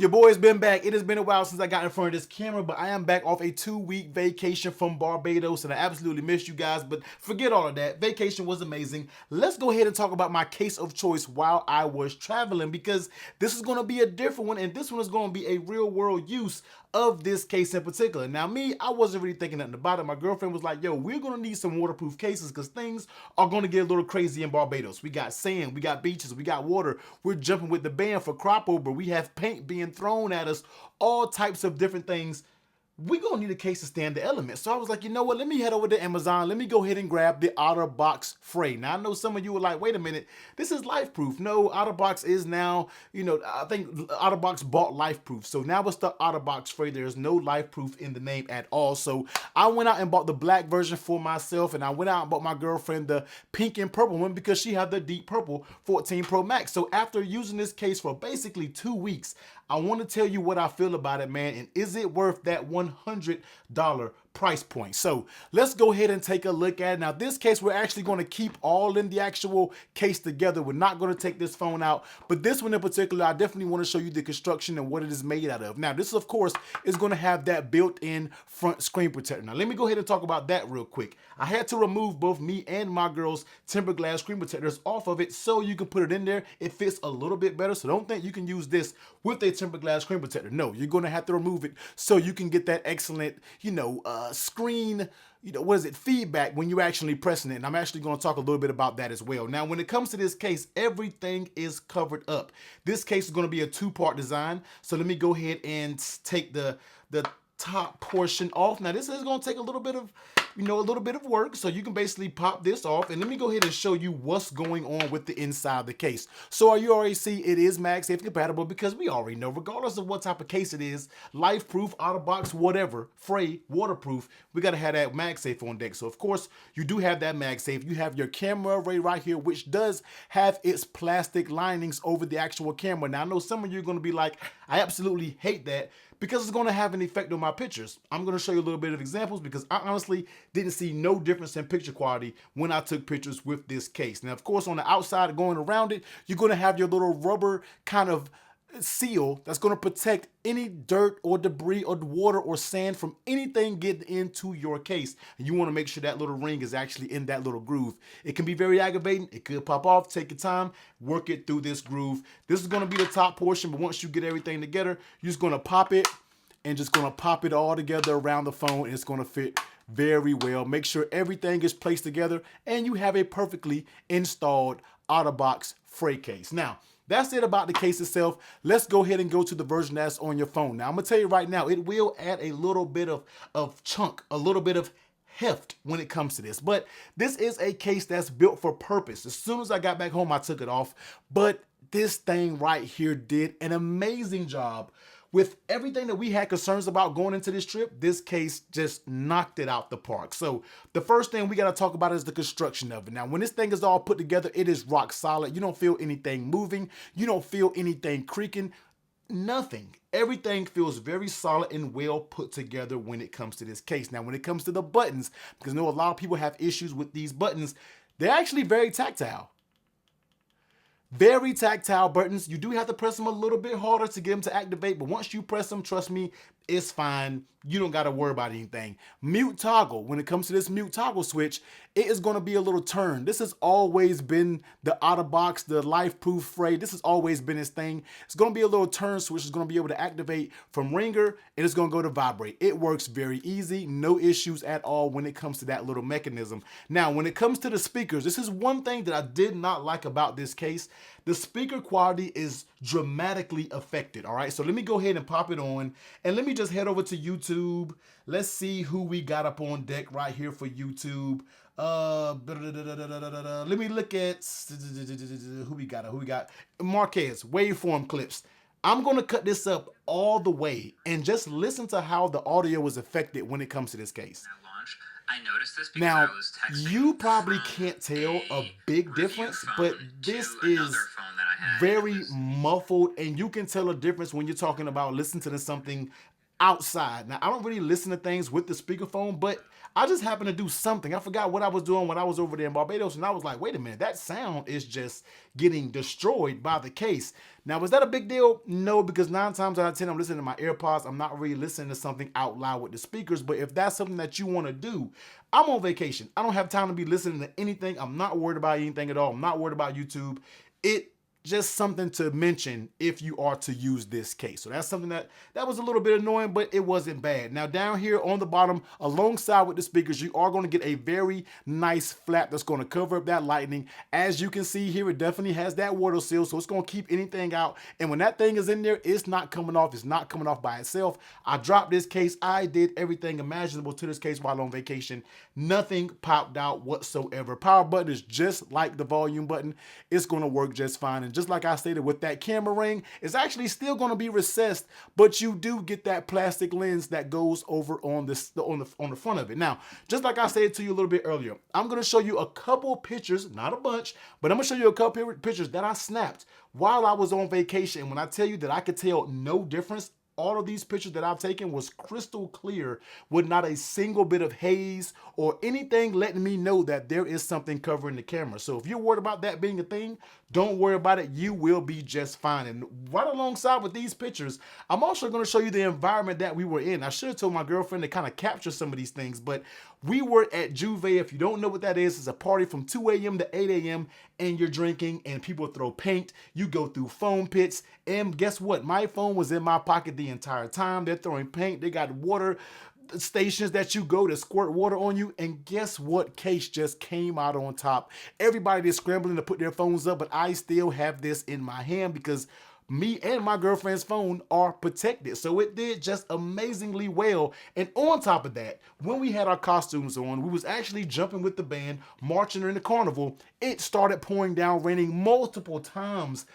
Your boy's been back. It has been a while since I got in front of this camera, but I am back off a 2-week vacation from Barbados, and I absolutely missed you guys, but forget all of that. Vacation was amazing. Let's go ahead and talk about my case of choice while I was traveling, because this is going to be a different one, and this one is going to be a real world use of this case in particular. Now me, I wasn't really thinking nothing about it. My girlfriend was like, yo, we're going to need some waterproof cases because things are going to get a little crazy in Barbados. We got sand, we got beaches, we got water. We're jumping with the band for crop over. We have paint being thrown at us, all types of different things. We're gonna need a case to stand the elements. So I was like, you know what, let me head over to Amazon. Let me go ahead and grab the Otterbox Fre. Now I know some of you were like, wait a minute, this is life-proof. No, Otterbox is now, I think Otterbox bought life-proof. So now it's the Otterbox Fre. There's no life-proof in the name at all. So I went out and bought the black version for myself, and I went out and bought my girlfriend the pink and purple one because she had the deep purple 14 Pro Max. So after using this case for basically 2 weeks, I want to tell you what I feel about it, man, and is it worth that $100 price point? So let's go ahead and take a look at it. Now, this case, we're actually going to keep all in the actual case together. We're not going to take this phone out, but this one in particular, I definitely want to show you the construction and what it is made out of. Now, this, of course, is going to have that built-in front screen protector. Now, let me go ahead and talk about that real quick. I had to remove both me and my girl's tempered glass screen protectors off of it so you can put it in there. It fits a little bit better, so don't think you can use this with a tempered glass screen protector. No, you're going to have to remove it so you can get that excellent, screen, feedback when you're actually pressing it. And I'm actually going to talk a little bit about that as well. Now, when it comes to this case, everything is covered up. This case is going to be a 2-part design. So let me go ahead and take the top portion off. Now, this is going to take a little bit of work, so you can basically pop this off, and let me go ahead and show you what's going on with the inside of the case. So you already see it is MagSafe compatible because we already know, regardless of what type of case it is, life-proof, Otterbox, whatever, Fre, waterproof, we got to have that MagSafe on deck. So of course, you do have that MagSafe. You have your camera array right here, which does have its plastic linings over the actual camera. Now, I know some of you are going to be like, I absolutely hate that, because it's going to have an effect on my pictures. I'm going to show you a little bit of examples because I honestly didn't see no difference in picture quality when I took pictures with this case. Now, of course, on the outside going around it, you're going to have your little rubber kind of seal that's going to protect any dirt or debris or water or sand from anything getting into your case. And you want to make sure that little ring is actually in that little groove. It can be very aggravating. It could pop off. Take your time, work it through this groove. This is going to be the top portion, but once you get everything together, you're just going to pop it and just going to pop it all together around the phone, and it's going to fit very well. Make sure everything is placed together and you have a perfectly installed Otterbox Fre case. Now, that's it about the case itself. Let's go ahead and go to the version that's on your phone. Now, I'm going to tell you right now, it will add a little bit of chunk, a little bit of heft when it comes to this. But this is a case that's built for purpose. As soon as I got back home, I took it off. But this thing right here did an amazing job. With everything that we had concerns about going into this trip, this case just knocked it out the park. So the first thing we got to talk about is the construction of it. Now, when this thing is all put together, it is rock solid. You don't feel anything moving. You don't feel anything creaking. Nothing. Everything feels very solid and well put together when it comes to this case. Now, when it comes to the buttons, because I know a lot of people have issues with these buttons, they're actually very tactile. Very tactile buttons. You do have to press them a little bit harder to get them to activate, but once you press them, trust me, it's fine. You don't got to worry about anything. Mute toggle. When it comes to this mute toggle switch, it is going to be a little turn. This has always been the Otterbox, the life-proof Fre. This has always been its thing. It's going to be a little turn switch. It's going to be able to activate from ringer, and it's going to go to vibrate. It works very easy. No issues at all when it comes to that little mechanism. Now, when it comes to the speakers, this is one thing that I did not like about this case. The speaker quality is dramatically affected, all right? So let me go ahead and pop it on, and let me just head over to YouTube. Let's see who we got up on deck right here for YouTube. Let me look at who we got. Marquez, waveform clips. I'm going to cut this up all the way and just listen to how the audio was affected when it comes to this case. I noticed this because Now, I was texting you probably can't tell a big difference, but this is very muffled, and you can tell a difference when you're talking about listening to something outside. Now, I don't really listen to things with the speakerphone, but I just happened to do something. I forgot what I was doing when I was over there in Barbados, and I was like, wait a minute, that sound is just getting destroyed by the case. Now, was that a big deal? No, because 9 times out of 10, I'm listening to my AirPods. I'm not really listening to something out loud with the speakers, but if that's something that you want to do, I'm on vacation. I don't have time to be listening to anything. I'm not worried about anything at all. I'm not worried about YouTube. It just something to mention if you are to use this case. So that's something that was a little bit annoying, but it wasn't bad. Now down here on the bottom, alongside with the speakers, you are going to get a very nice flap that's going to cover up that lightning. As you can see here, it definitely has that water seal, so it's going to keep anything out. And when that thing is in there, it's not coming off. It's not coming off by itself. I dropped this case. I did everything imaginable to this case while on vacation. Nothing popped out whatsoever. Power button is just like the volume button. It's going to work just fine. And just like I stated with that camera ring, it's actually still going to be recessed, but you do get that plastic lens that goes over on this on the front of it. Now, just like I said to you a little bit earlier, I'm going to show you a couple pictures, not a bunch, but I'm going to show you a couple pictures that I snapped while I was on vacation. And when I tell you that I could tell no difference, all of these pictures that I've taken was crystal clear with not a single bit of haze or anything letting me know that there is something covering the camera. So if you're worried about that being a thing, don't worry about it. You will be just fine. And right alongside with these pictures, I'm also going to show you the environment that we were in. I should have told my girlfriend to kind of capture some of these things, but we were at Juve. If you don't know what that is, it's a party from 2 a.m. to 8 a.m. and you're drinking and people throw paint. You go through foam pits, and guess what? My phone was in my pocket the entire time. They're throwing paint. They got water stations that you go to squirt water on you, and guess what? Case just came out on top. Everybody is scrambling to put their phones up, but I still have this in my hand because me and my girlfriend's phone are protected. So it did just amazingly well. And on top of that, when we had our costumes on, we was actually jumping with the band, marching in the carnival. It started pouring down, raining multiple times.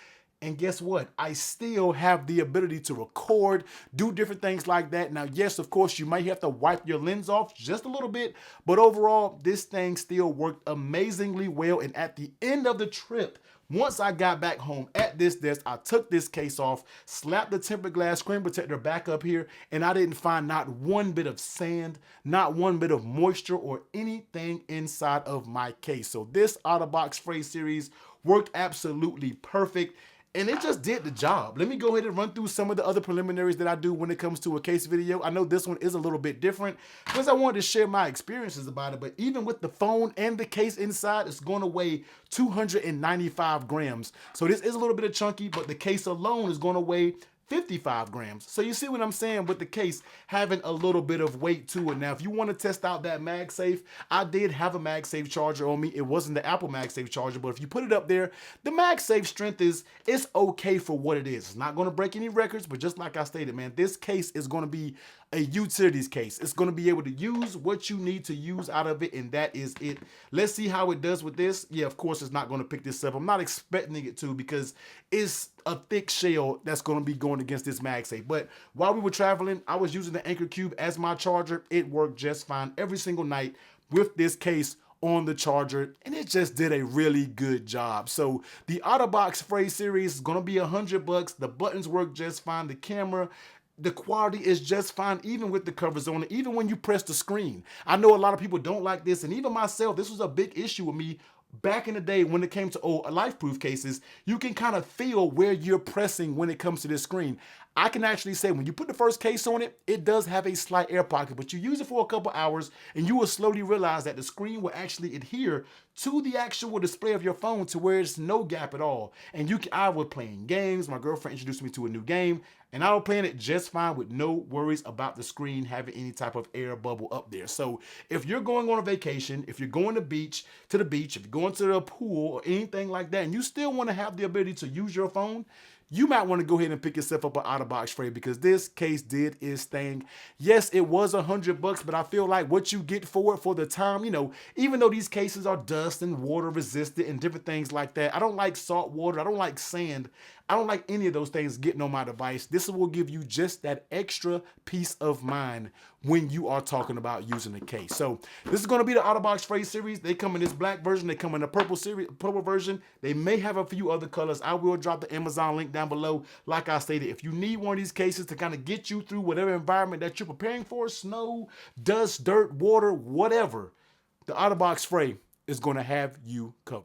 And guess what? I still have the ability to record, do different things like that. Now, yes, of course, you might have to wipe your lens off just a little bit, but overall, this thing still worked amazingly well. And at the end of the trip, once I got back home at this desk, I took this case off, slapped the tempered glass screen protector back up here, and I didn't find not one bit of sand, not one bit of moisture or anything inside of my case. So this Otterbox Fre series worked absolutely perfect. And it just did the job. Let me go ahead and run through some of the other preliminaries that I do when it comes to a case video. I know this one is a little bit different because I wanted to share my experiences about it. But even with the phone and the case inside, it's going to weigh 295 grams. So this is a little bit of chunky, but the case alone is going to weigh 55 grams. So you see what I'm saying with the case having a little bit of weight to it. Now, if you want to test out that MagSafe, I did have a MagSafe charger on me. It wasn't the Apple MagSafe charger, but if you put it up there, the MagSafe strength it's okay for what it is. It's not going to break any records, but just like I stated, man, this case is going to be a utilities case. It's going to be able to use what you need to use out of it, and that is it. Let's see how it does with this. Yeah, of course, it's not going to pick this up. I'm not expecting it to because it's a thick shell that's going to be going against this MagSafe. But while we were traveling, I was using the Anchor Cube as my charger. It worked just fine every single night with this case on the charger, and it just did a really good job. So the Otterbox Fre series is going to be $100. The buttons work just fine. The camera, the quality is just fine, even with the covers on it, even when you press the screen. I know a lot of people don't like this, and even myself, this was a big issue with me back in the day when it came to life-proof cases. You can kind of feel where you're pressing when it comes to this screen. I can actually say when you put the first case on it, it does have a slight air pocket, but you use it for a couple hours and you will slowly realize that the screen will actually adhere to the actual display of your phone to where it's no gap at all. And I was playing games. My girlfriend introduced me to a new game, and I was playing it just fine with no worries about the screen having any type of air bubble up there. So if you're going on a vacation, if you're going to the beach, if you're going to the pool or anything like that, and you still want to have the ability to use your phone, you might want to go ahead and pick yourself up an Otterbox Fre because this case did its thing. Yes, it was $100, but I feel like what you get for it for the time, even though these cases are dust and water resistant and different things like that, I don't like salt water. I don't like sand. I don't like any of those things getting on my device. This will give you just that extra peace of mind when you are talking about using the case. So this is going to be the Otterbox Fre series. They come in this black version. They come in the purple version. They may have a few other colors. I will drop the Amazon link down below. Like I stated, if you need one of these cases to kind of get you through whatever environment that you're preparing for, snow, dust, dirt, water, whatever, the Otterbox Fre is going to have you covered.